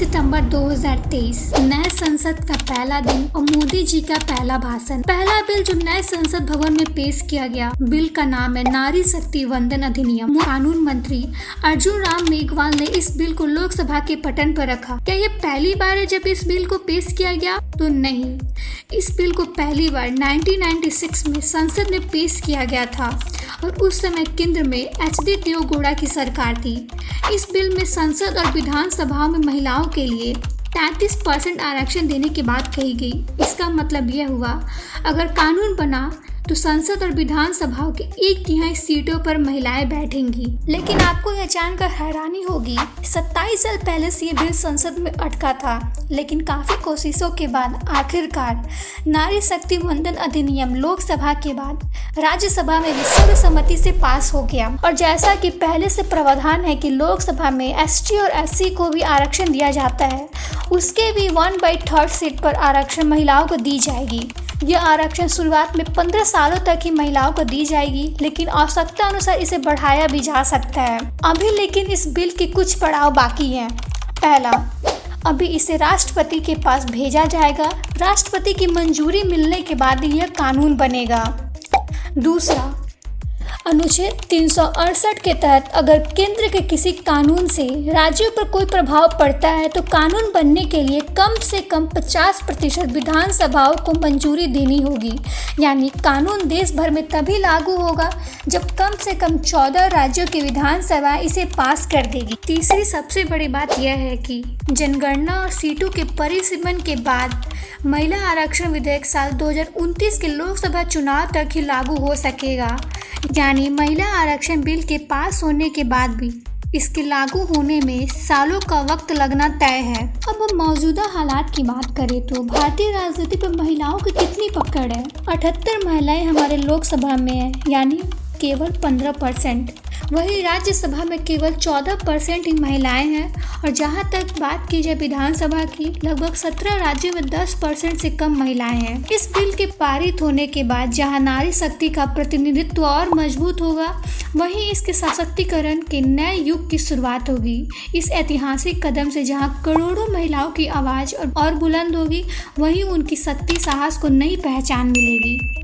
सितंबर 2023 नए संसद का पहला दिन और मोदी जी का पहला भाषण। पहला बिल जो नए संसद भवन में पेश किया गया, बिल का नाम है नारी शक्ति वंदन अधिनियम। कानून मंत्री अर्जुन राम मेघवाल ने इस बिल को लोकसभा के पटल पर रखा। क्या ये पहली बार है जब इस बिल को पेश किया गया? तो नहीं, इस बिल को पहली बार 1996 में संसद में पेश किया गया था और उस समय केंद्र में एच.डी. देवेगौड़ा की सरकार थी। इस बिल में संसद और विधानसभाओं में महिलाओं के लिए 33% आरक्षण देने की बात कही गई। इसका मतलब यह हुआ, अगर कानून बना तो संसद और विधानसभाओं के 1/3 सीटों पर महिलाएं बैठेंगी। लेकिन आपको यह जानकर हैरानी होगी, 27 साल पहले से ये बिल संसद में अटका था, लेकिन काफी कोशिशों के बाद आखिरकार नारी शक्ति वंदन अधिनियम लोकसभा के बाद राज्यसभा में भी सर्वसम्मति से पास हो गया। और जैसा कि पहले से प्रावधान है कि लोकसभा में एसटी और एससी को भी आरक्षण दिया जाता है, उसके भी 1/3 सीट पर आरक्षण महिलाओं को दी जाएगी। यह आरक्षण शुरुआत में 15 सालों तक ही महिलाओं को दी जाएगी, लेकिन आवश्यकता अनुसार इसे बढ़ाया भी जा सकता है। अभी लेकिन इस बिल के कुछ पड़ाव बाकी हैं। पहला, अभी इसे राष्ट्रपति के पास भेजा जाएगा। राष्ट्रपति की मंजूरी मिलने के बाद यह कानून बनेगा। दूसरा, अनुच्छेद 368 के तहत अगर केंद्र के किसी कानून से राज्यों पर कोई प्रभाव पड़ता है तो कानून बनने के लिए कम से कम 50% विधानसभाओं को मंजूरी देनी होगी। यानी कानून देश भर में तभी लागू होगा जब कम से कम 14 राज्यों की विधानसभा इसे पास कर देगी। तीसरी सबसे बड़ी बात यह है कि जनगणना और सीटों के परिसीमन के बाद महिला आरक्षण विधेयक साल 2029 के लोकसभा चुनाव तक ही लागू हो सकेगा। यानी महिला आरक्षण बिल के पास होने के बाद भी इसके लागू होने में सालों का वक्त लगना तय है। अब हम मौजूदा हालात की बात करें तो भारतीय राजनीति पर महिलाओं की कितनी पकड़ है? 78 महिलाएं हमारे लोकसभा में है, यानी केवल 15%। वहीं राज्यसभा में केवल 14% ही महिलाएं हैं। और जहां तक बात की जाए विधानसभा की, लगभग 17 राज्यों में 10% से कम महिलाएं हैं। इस बिल के पारित होने के बाद जहां नारी शक्ति का प्रतिनिधित्व और मजबूत होगा, वहीं इसके सशक्तिकरण के नए युग की शुरुआत होगी। इस ऐतिहासिक कदम से जहां करोड़ों महिलाओं की आवाज़ और बुलंद होगी, वहीं उनकी शक्ति साहस को नई पहचान मिलेगी।